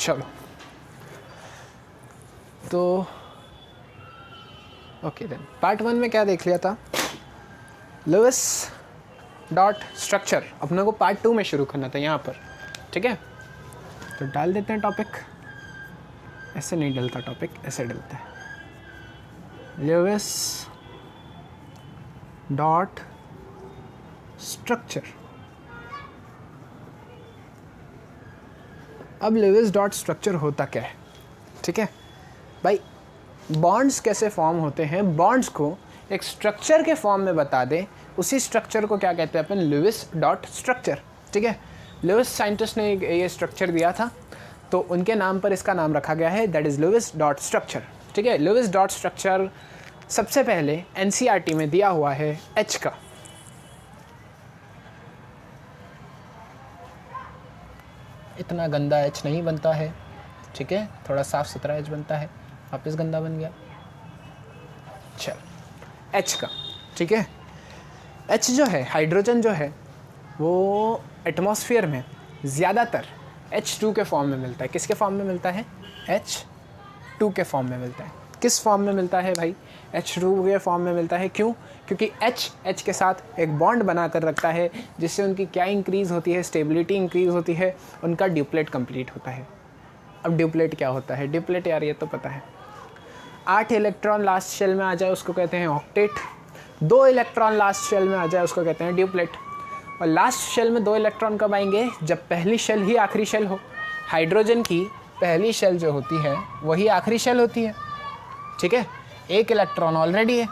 चलो तो okay then, part 1 में क्या देख लिया था, लुईस डॉट स्ट्रक्चर। अपने को पार्ट 2 में शुरू करना था यहाँ पर, ठीक है। तो डाल देते हैं टॉपिक, ऐसे नहीं डलता टॉपिक, ऐसे डलता है, लुईस डॉट स्ट्रक्चर। अब लुईस डॉट स्ट्रक्चर होता क्या है, ठीक है भाई। बॉन्ड्स कैसे फॉर्म होते हैं, बॉन्ड्स को एक स्ट्रक्चर के फॉर्म में बता दे, उसी स्ट्रक्चर को क्या कहते हैं अपन, लुईस डॉट स्ट्रक्चर, ठीक है। लुईस साइंटिस्ट ने ये स्ट्रक्चर दिया था, तो उनके नाम पर इसका नाम रखा गया है, that is Lewis dot structure, ठीक है। लुईस डॉट स्ट्रक्चर सबसे पहले एनसीईआरटी में दिया हुआ है एच का। इतना गंदा एच नहीं बनता है, ठीक है, थोड़ा साफ सुथरा एच बनता है, वापस गंदा बन गया। चल एच का, ठीक है। एच जो है, हाइड्रोजन जो है, वो एटमॉस्फेयर में ज़्यादातर H2 के फॉर्म में मिलता है। किसके फॉर्म में मिलता है, H2 के फॉर्म में मिलता है। किस फॉर्म में मिलता है भाई, H2 के फॉर्म में मिलता है। क्यों, क्योंकि H के साथ एक बॉन्ड बना कर रखता है, जिससे उनकी क्या इंक्रीज़ होती है, स्टेबिलिटी इंक्रीज़ होती है, उनका ड्यूप्लेट कंप्लीट होता है। अब ड्यूप्लेट क्या होता है, ड्यूप्लेट यार ये तो पता है, 8 इलेक्ट्रॉन लास्ट शेल में आ जाए उसको कहते हैं ऑक्टेट, 2 इलेक्ट्रॉन लास्ट शेल में आ जाए उसको कहते हैं ड्यूप्लेट। और लास्ट शेल में 2 इलेक्ट्रॉन कब आएंगे, जब पहली शेल ही आखिरी शेल हो। हाइड्रोजन की पहली शेल जो होती है वही आखिरी शेल होती है, ठीक है। 1 इलेक्ट्रॉन ऑलरेडी है,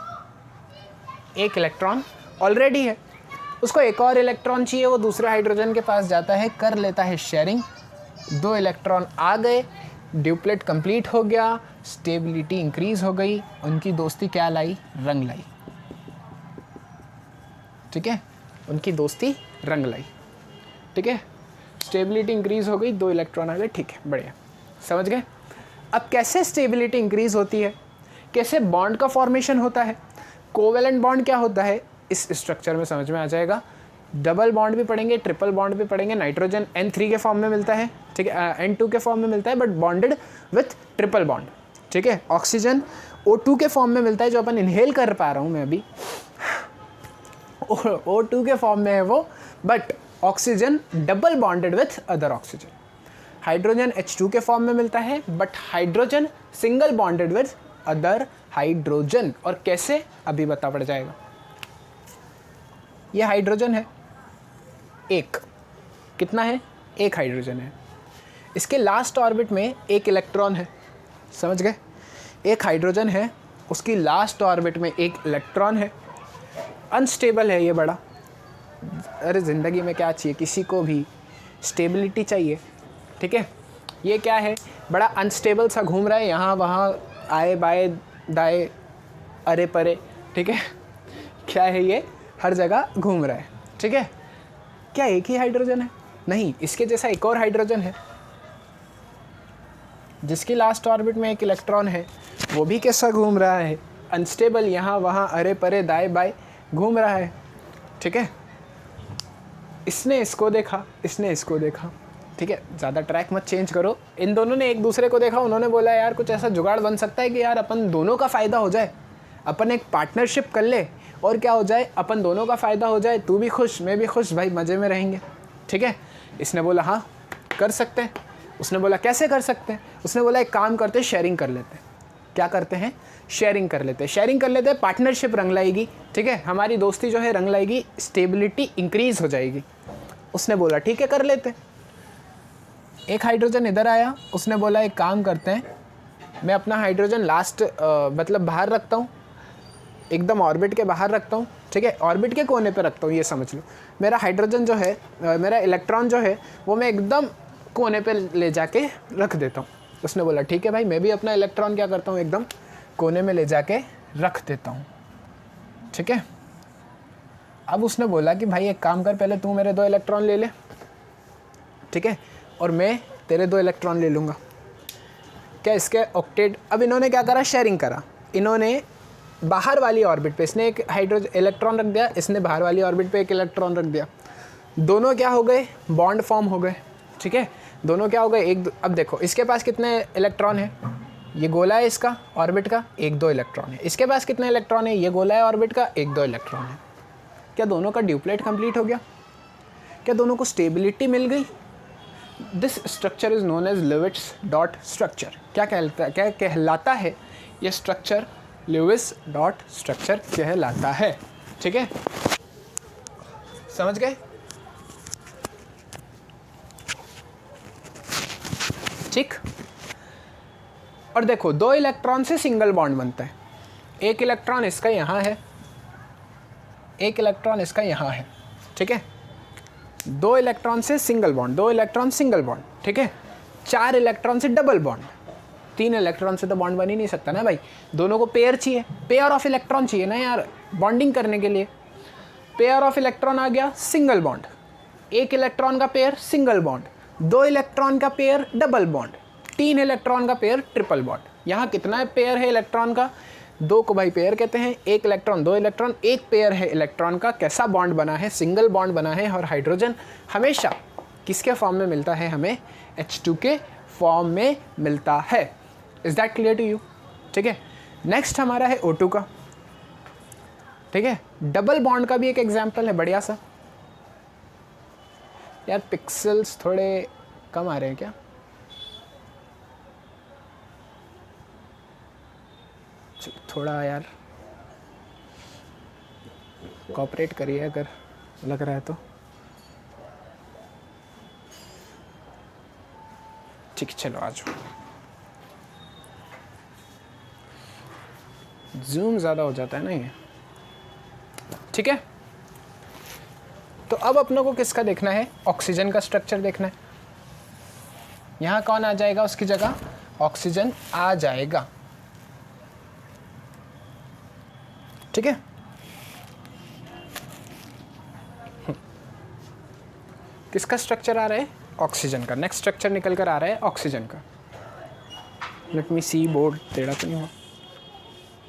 1 इलेक्ट्रॉन ऑलरेडी है, उसको एक और इलेक्ट्रॉन चाहिए, वो दूसरे हाइड्रोजन के पास जाता है, कर लेता है शेयरिंग, 2 इलेक्ट्रॉन आ गए, ड्यूप्लेट कंप्लीट हो गया, स्टेबिलिटी इंक्रीज़ हो गई, उनकी दोस्ती क्या लाई, रंग लाई, ठीक है, उनकी दोस्ती रंग लाई, ठीक है। स्टेबिलिटी इंक्रीज़ हो गई, 2 इलेक्ट्रॉन आ गए, ठीक है, बढ़िया, समझ गए। अब कैसे स्टेबिलिटी इंक्रीज़ होती है, कैसे बॉन्ड का फॉर्मेशन होता है, कोवेलेंट बॉन्ड क्या होता है, इस स्ट्रक्चर में समझ में आ जाएगा। डबल बॉन्ड भी पढ़ेंगे, ट्रिपल बॉन्ड भी पढ़ेंगे। नाइट्रोजन N3 के फॉर्म में मिलता है, ठीक है, N2 के फॉर्म में मिलता है, but bonded with triple bond, ठीक है। ऑक्सीजन O2 के फॉर्म में मिलता है, जो अपन इनहेल कर पा रहा हूँ मैं अभी, O2 के फॉर्म में है वो, but oxygen double bonded with other oxygen. Hydrogen H2 के फॉर्म में मिलता है, but hydrogen single bonded with other hydrogen. और कैसे, अभी बता पड़ जाएगा। ये हाइड्रोजन है, एक, कितना है, 1 हाइड्रोजन है, इसके लास्ट ऑर्बिट में 1 इलेक्ट्रॉन है, समझ गए। 1 हाइड्रोजन है, उसकी लास्ट ऑर्बिट में 1 इलेक्ट्रॉन है, अनस्टेबल है ये बड़ा। अरे ज़िंदगी में क्या चाहिए, किसी को भी स्टेबिलिटी चाहिए, ठीक है। ये क्या है, बड़ा अनस्टेबल सा घूम रहा है, यहाँ वहाँ आए बाए दाए अरे परे, ठीक है। क्या है ये, हर जगह घूम रहा है, ठीक है। क्या एक ही हाइड्रोजन है, नहीं, इसके जैसा एक और हाइड्रोजन है, जिसकी लास्ट ऑर्बिट में 1 इलेक्ट्रॉन है, वो भी कैसा घूम रहा है, अनस्टेबल, यहाँ वहाँ अरे परे दाए बाए घूम रहा है, ठीक है। इसने इसको देखा, इसने इसको देखा, ठीक है, ज़्यादा ट्रैक मत चेंज करो। इन दोनों ने एक दूसरे को देखा, उन्होंने बोला यार कुछ ऐसा जुगाड़ बन सकता है कि यार अपन दोनों का फ़ायदा हो जाए, अपन एक पार्टनरशिप कर ले, और क्या हो जाए, अपन दोनों का फ़ायदा हो जाए, तू भी खुश मैं भी खुश, भाई मज़े में रहेंगे, ठीक है। इसने बोला हाँ कर सकते हैं। उसने बोला कैसे कर सकते हैं, उसने बोला एक काम करते हैं, शेयरिंग कर लेते हैं। क्या करते हैं, शेयरिंग कर लेते हैं, शेयरिंग कर लेते हैं, पार्टनरशिप रंग लाएगी, ठीक है, हमारी दोस्ती जो है रंग लाएगी, स्टेबिलिटी इंक्रीज़ हो जाएगी। उसने बोला ठीक है कर लेते हैं। 1 हाइड्रोजन इधर आया, उसने बोला एक काम करते हैं, मैं अपना हाइड्रोजन लास्ट मतलब बाहर रखता हूँ, एकदम ऑर्बिट के बाहर रखता हूँ, ठीक है, ऑर्बिट के कोने पे रखता हूँ, ये समझ लो। मेरा हाइड्रोजन जो है, मेरा इलेक्ट्रॉन जो है, वो मैं एकदम कोने पे ले जाके रख देता हूँ। उसने बोला ठीक है भाई, मैं भी अपना इलेक्ट्रॉन क्या करता हूँ, एकदम कोने में ले जाके रख देता हूँ, ठीक है। अब उसने बोला कि भाई एक काम कर, पहले तू मेरे 2 इलेक्ट्रॉन ले ले, ठीक है, और मैं तेरे 2 इलेक्ट्रॉन ले लूँगा। क्या इसके ऑक्टेट, अब इन्होंने क्या करा, शेयरिंग करा। इन्होंने बाहर वाली ऑर्बिट पे, इसने एक हाइड्रोजन इलेक्ट्रॉन रख दिया, इसने बाहर वाली ऑर्बिट पे 1 इलेक्ट्रॉन रख दिया। दोनों क्या हो गए, बॉन्ड फॉर्म हो गए, ठीक है, दोनों क्या हो गए एक। अब देखो इसके पास कितने इलेक्ट्रॉन है, ये गोला है इसका ऑर्बिट का, 1-2 इलेक्ट्रॉन है। इसके पास कितने इलेक्ट्रॉन है, ये गोला है ऑर्बिट का, 1-2 इलेक्ट्रॉन है। क्या दोनों का ड्यूप्लेट कंप्लीट हो गया? क्या दोनों को स्टेबिलिटी मिल गई? This structure is known as Lewis dot structure. क्या कहलाता है ये स्ट्रक्चर? लिविस डॉट स्ट्रक्चर कहलाता है। ठीक है, समझ गए? ठीक। और देखो 2 इलेक्ट्रॉन से सिंगल बॉन्ड बनता है। एक इलेक्ट्रॉन इसका यहाँ है, एक इलेक्ट्रॉन इसका यहाँ है। ठीक है, 2 इलेक्ट्रॉन से single bond, 2 electron single bond. ठीक है, 4 इलेक्ट्रॉन से डबल बॉन्ड। 3 इलेक्ट्रॉन से तो बॉन्ड बन ही नहीं सकता ना भाई, दोनों को पेयर चाहिए, पेयर ऑफ इलेक्ट्रॉन चाहिए ना यार बॉन्डिंग करने के लिए। पेयर ऑफ इलेक्ट्रॉन आ गया सिंगल बॉन्ड, 1 इलेक्ट्रॉन का पेयर सिंगल बॉन्ड, 2 इलेक्ट्रॉन का पेयर डबल बॉन्ड, 3 इलेक्ट्रॉन का पेयर ट्रिपल बॉन्ड। यहाँ कितना पेयर है इलेक्ट्रॉन का? 2 को भाई पेयर कहते हैं, 1 इलेक्ट्रॉन 2 इलेक्ट्रॉन, 1 पेयर है इलेक्ट्रॉन का। कैसा बॉन्ड बना है? सिंगल बॉन्ड बना है। और हाइड्रोजन हमेशा किसके फॉर्म में मिलता है? हमें H2 के फॉर्म में मिलता है। Is that clear to you? ठीक है, नेक्स्ट हमारा है O2 का। ठीक है, डबल बॉन्ड का भी एक एग्जाम्पल है बढ़िया सा। यार पिक्सल्स थोड़े कम आ रहे हैं क्या? थोड़ा यार कोऑपरेट करिए अगर लग रहा है तो। ठीक, चलो आ जाओ। जूम ज़्यादा हो जाता है ना ये। ठीक है, तो अब अपनों को किसका देखना है? ऑक्सीजन का स्ट्रक्चर देखना है। यहाँ कौन आ जाएगा उसकी जगह? ऑक्सीजन आ जाएगा। ठीक है, किसका स्ट्रक्चर आ रहा है? ऑक्सीजन का। नेक्स्ट स्ट्रक्चर निकल कर आ रहा है ऑक्सीजन का। लेट मी सी, बोर्ड टेढ़ा तो नहीं हुआ?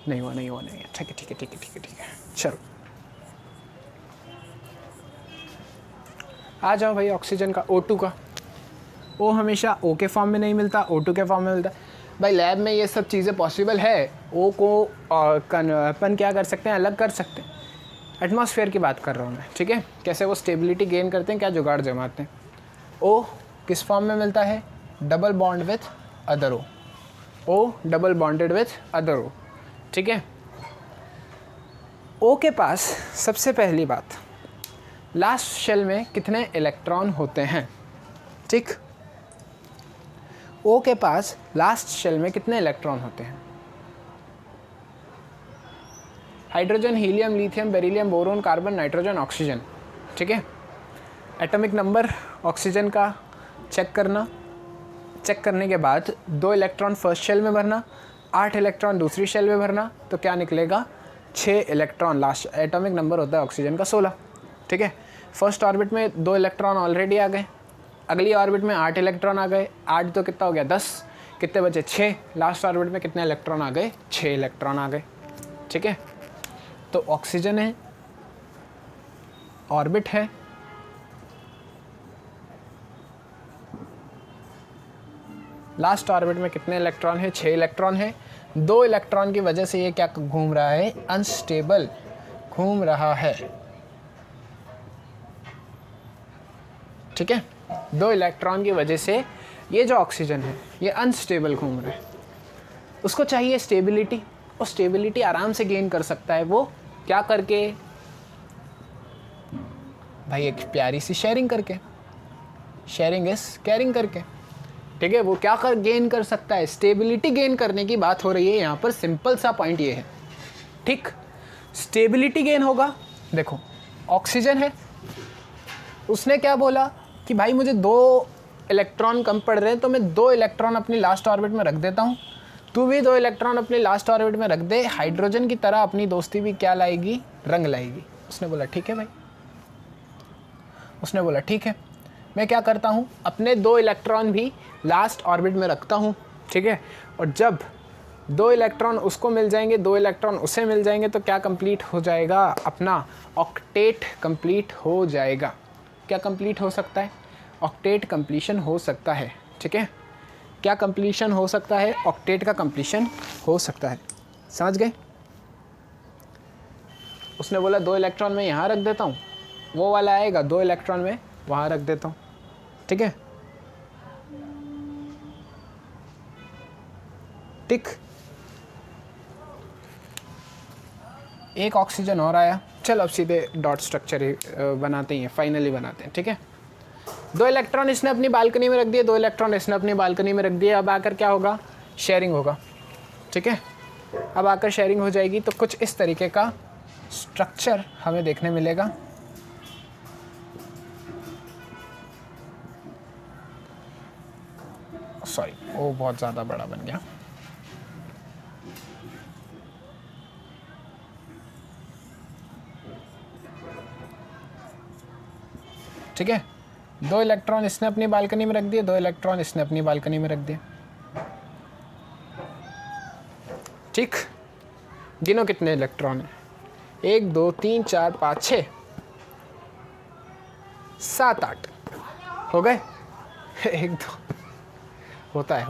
नहीं हुआ, नहीं हुआ, नहीं। ठीक है, ठीक है, ठीक है, ठीक है, ठीक है। चलो आ जाओ भाई ऑक्सीजन का। O2 का। O हमेशा O के फॉर्म में नहीं मिलता, O2 के फॉर्म में मिलता है। भाई लैब में ये सब चीज़ें पॉसिबल है। O को अपन क्या कर सकते हैं? अलग कर सकते हैं। एटमॉस्फेयर की बात कर रहा हूँ मैं। ठीक है, कैसे वो स्टेबिलिटी गेन करते हैं, क्या जुगाड़ जमाते हैं। O किस फॉर्म में मिलता है? Double bond with other O। O double bonded with other O। ठीक है, O के पास सबसे पहली बात, लास्ट शेल में कितने इलेक्ट्रॉन होते हैं? ठीक, O के पास लास्ट शेल में कितने इलेक्ट्रॉन होते हैं? Hydrogen, helium, lithium, beryllium, boron, carbon, nitrogen, oxygen. ठीक है, एटॉमिक नंबर ऑक्सीजन का चेक करना। चेक करने के बाद 2 इलेक्ट्रॉन फर्स्ट शेल में भरना, 8 इलेक्ट्रॉन दूसरी शेल में भरना, तो क्या निकलेगा? 6 इलेक्ट्रॉन। लास्ट एटॉमिक नंबर होता है ऑक्सीजन का 16। ठीक है, फर्स्ट ऑर्बिट में 2 इलेक्ट्रॉन ऑलरेडी आ गए, अगली ऑर्बिट में 8 इलेक्ट्रॉन आ गए। 8 तो कितना हो गया? 10। कितने बचे? 6। लास्ट ऑर्बिट में कितने इलेक्ट्रॉन आ गए? 6 इलेक्ट्रॉन आ गए। ठीक है, तो ऑक्सीजन है, ऑर्बिट है, लास्ट ऑर्बिट में कितने इलेक्ट्रॉन है? 6 इलेक्ट्रॉन है। 2 इलेक्ट्रॉन की वजह से ये क्या घूम रहा है? अनस्टेबल घूम रहा है। ठीक है, 2 इलेक्ट्रॉन की वजह से ये जो ऑक्सीजन है ये अनस्टेबल घूम रहा है। उसको चाहिए स्टेबिलिटी, और स्टेबिलिटी आराम से गेन कर सकता है वो क्या करके? भाई एक प्यारी सी शेयरिंग करके। शेयरिंग इज केयरिंग करके। ठीक है, वो क्या कर गेन कर सकता है? स्टेबिलिटी गेन करने की बात हो रही है यहाँ पर। सिंपल सा पॉइंट ये है। ठीक, स्टेबिलिटी गेन होगा। देखो ऑक्सीजन है, उसने क्या बोला कि भाई मुझे 2 इलेक्ट्रॉन कम पड़ रहे हैं, तो मैं 2 इलेक्ट्रॉन अपनी लास्ट ऑर्बिट में रख देता हूँ। तू भी 2 इलेक्ट्रॉन अपनी लास्ट ऑर्बिट में रख दे। हाइड्रोजन की तरह अपनी दोस्ती भी क्या लाएगी? रंग लाएगी। उसने बोला ठीक है भाई। उसने बोला ठीक है, मैं क्या करता हूँ? अपने 2 इलेक्ट्रॉन भी लास्ट ऑर्बिट में रखता हूँ। ठीक है, और जब 2 इलेक्ट्रॉन उसको मिल जाएंगे, 2 इलेक्ट्रॉन उसे मिल जाएंगे, तो क्या कंप्लीट हो जाएगा? अपना ऑक्टेट कंप्लीट हो जाएगा। क्या कंप्लीट हो सकता है? ऑक्टेट कंप्लीशन हो सकता है। ठीक है, क्या कंप्लीशन हो सकता है? ऑक्टेट का कंप्लीशन हो सकता है। समझ गए? उसने बोला 2 इलेक्ट्रॉन मैं यहाँ रख देता हूँ, वो वाला आएगा 2 इलेक्ट्रॉन में वहाँ रख देता हूँ। ठीक है, टिक। एक ऑक्सीजन और आया। चल अब सीधे डॉट स्ट्रक्चर ही बनाते हैं, फाइनली बनाते हैं। ठीक है, 2 इलेक्ट्रॉन इसने अपनी बालकनी में रख दिए, 2 इलेक्ट्रॉन इसने अपनी बालकनी में रख दिए। अब आकर क्या होगा? शेयरिंग होगा। ठीक है, अब आकर शेयरिंग हो जाएगी तो कुछ इस तरीके का स्ट्रक्चर हमें देखने मिलेगा। सॉरी, वो बहुत ज़्यादा बड़ा बन गया। ठीक है, 2 इलेक्ट्रॉन इसने अपनी बालकनी में रख दिए, 2 इलेक्ट्रॉन इसने अपनी बालकनी में रख दिए। ठीक, गिनो कितने इलेक्ट्रॉन हैं? 1 2 3 4 5 6 7 8 हो गए। 1 2 होता है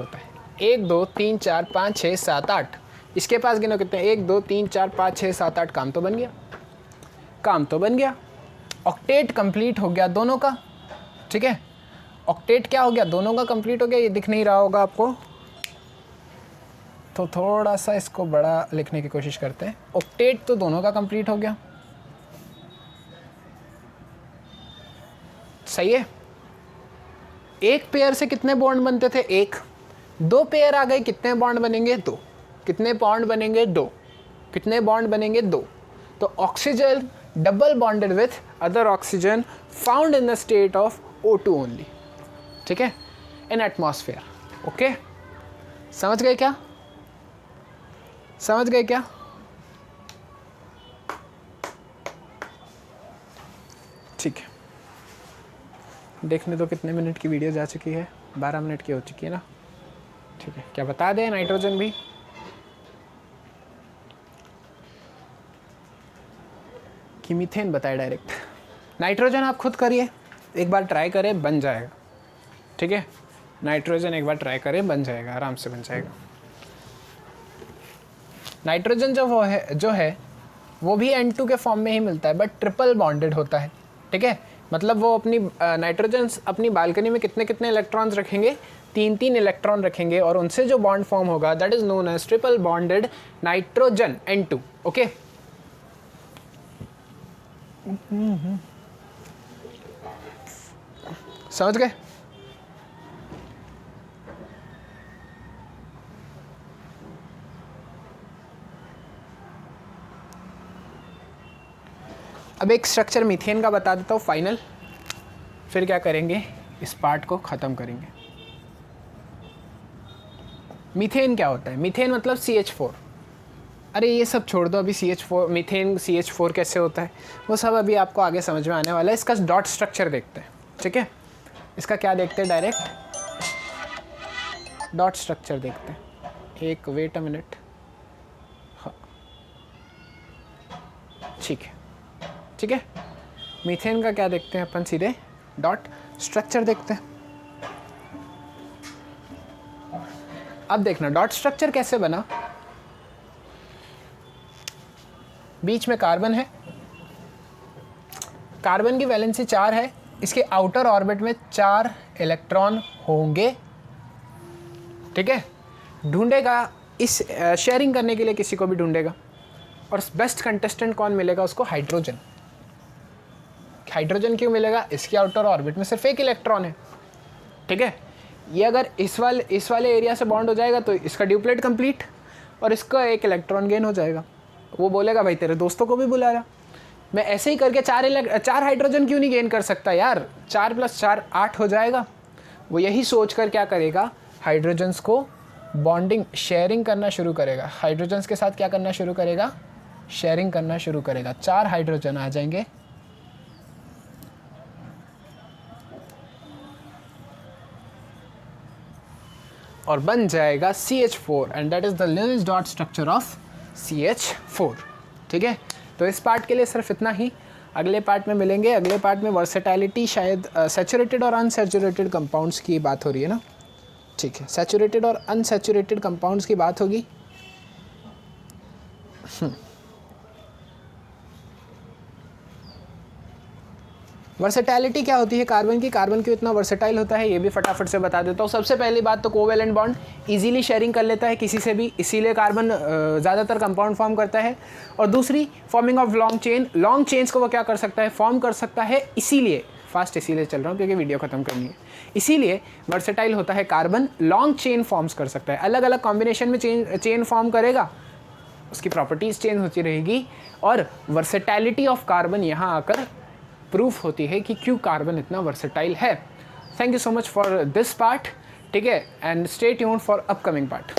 1 2 3 4 5 6 7 8। इसके पास गिनो कितने? 1 2 3 4 5 6 7 8। काम तो बन गया, काम तो बन गया। ऑक्टेट कंप्लीट हो गया दोनों का। ठीक है, ऑक्टेट क्या हो गया? दोनों का कंप्लीट हो गया। ये दिख नहीं रहा होगा आपको, तो थोड़ा सा इसको बड़ा लिखने की कोशिश करते हैं। ऑक्टेट तो दोनों का कंप्लीट हो गया। सही है। एक पेयर से कितने बॉन्ड बनते थे? 1। 2 पेयर आ गए, कितने बॉन्ड बनेंगे? 2। कितने बॉन्ड बनेंगे? 2। कितने बॉन्ड बनेंगे? 2। तो oxygen double bonded with other oxygen found in the state of O2 only. ठीक है, इन एटमॉस्फेयर। ओके, समझ गए क्या? समझ गए क्या? ठीक है, देखने दो कितने मिनट की वीडियो जा चुकी है। 12 मिनट की हो चुकी है ना। ठीक है, क्या बता दें नाइट्रोजन भी? कि मीथेन बताए डायरेक्ट। नाइट्रोजन आप खुद करिए, एक बार ट्राई करें, बन जाएगा। ठीक है, नाइट्रोजन एक बार ट्राई करें, बन जाएगा, आराम से बन जाएगा। नाइट्रोजन जो है वो भी N2 के फॉर्म में ही मिलता है, बट ट्रिपल बॉन्डेड होता है। ठीक है, मतलब वो अपनी नाइट्रोजन अपनी बालकनी में कितने कितने इलेक्ट्रॉन्स रखेंगे? 3 इलेक्ट्रॉन रखेंगे, और उनसे जो बॉन्ड फॉर्म होगा that is known as triple bonded nitrogen N2। Okay, समझ गए? अब एक स्ट्रक्चर मीथेन का बता देता हूँ फाइनल, फिर क्या करेंगे? इस पार्ट को ख़त्म करेंगे। मीथेन क्या होता है? मीथेन मतलब CH4। अरे ये सब छोड़ दो अभी, CH4 मीथेन CH4 कैसे होता है वो सब अभी आपको आगे समझ में आने वाला है। इसका डॉट स्ट्रक्चर देखते हैं। ठीक है, इसका क्या देखते हैं? डायरेक्ट डॉट स्ट्रक्चर देखते हैं। एक वेट अ मिनट। हाँ, ठीक है, ठीक है। मीथेन का क्या देखते हैं अपन? सीधे डॉट स्ट्रक्चर देखते हैं। अब देखना डॉट स्ट्रक्चर कैसे बना। बीच में कार्बन है, कार्बन की वैलेंसी 4 है, इसके आउटर ऑर्बिट में 4 इलेक्ट्रॉन होंगे। ठीक है, ढूंढेगा इस शेयरिंग करने के लिए, किसी को भी ढूंढेगा, और बेस्ट कंटेस्टेंट कौन मिलेगा उसको? हाइड्रोजन। हाइड्रोजन क्यों मिलेगा? इसके आउटर ऑर्बिट में सिर्फ 1 इलेक्ट्रॉन है। ठीक है, ये अगर इस वाले एरिया से बॉन्ड हो जाएगा तो इसका ड्यूप्लेट कंप्लीट, और इसका 1 इलेक्ट्रॉन गेन हो जाएगा। वो बोलेगा भाई तेरे दोस्तों को भी बुला रहा, मैं ऐसे ही करके 4 हाइड्रोजन क्यों नहीं गेन कर सकता यार? 4 + 4 8 हो जाएगा। वो यही सोच कर क्या करेगा? हाइड्रोजन्स को बॉन्डिंग शेयरिंग करना शुरू करेगा। हाइड्रोजन्स के साथ क्या करना शुरू करेगा? शेयरिंग करना शुरू करेगा। 4 हाइड्रोजन आ जाएंगे, और बन जाएगा CH4, and that is the Linnaeus dot structure of CH4। ठीक है, तो इस पार्ट के लिए सिर्फ इतना ही। अगले पार्ट में मिलेंगे। अगले पार्ट में वर्सेटैलिटी, शायद सैचुरेटेड और अनसैचुरेटेड कंपाउंड्स की बात हो रही है ना, ठीक है, सैचुरेटेड और अनसैचुरेटेड कंपाउंड्स की बात होगी। वर्सेटैलिटी क्या होती है कार्बन की, कार्बन क्यों इतना वर्सेटाइल होता है, ये भी फटाफट से बता देता हूँ। सबसे पहली बात तो कोवेलेंट बॉन्ड इजीली शेयरिंग कर लेता है किसी से भी, इसीलिए कार्बन ज़्यादातर कंपाउंड फॉर्म करता है। और दूसरी, forming of long chain, long chains को वो क्या कर सकता है, फॉर्म कर सकता है। इसीलिए फास्ट इसीलिए चल रहा हूँ क्योंकि वीडियो खत्म करनी है, इसीलिए वर्सेटाइल होता है कार्बन, लॉन्ग चेन फॉर्म्स कर सकता है। अलग अलग कॉम्बिनेशन में चेन फॉर्म करेगा, उसकी प्रॉपर्टीज़ चेंज होती रहेगी। और वर्सेटैलिटी ऑफ कार्बन यहाँ आकर प्रूफ होती है कि क्यों कार्बन इतना वर्सेटाइल है। Thank you so much for this part, ठीक है, and stay tuned for upcoming part.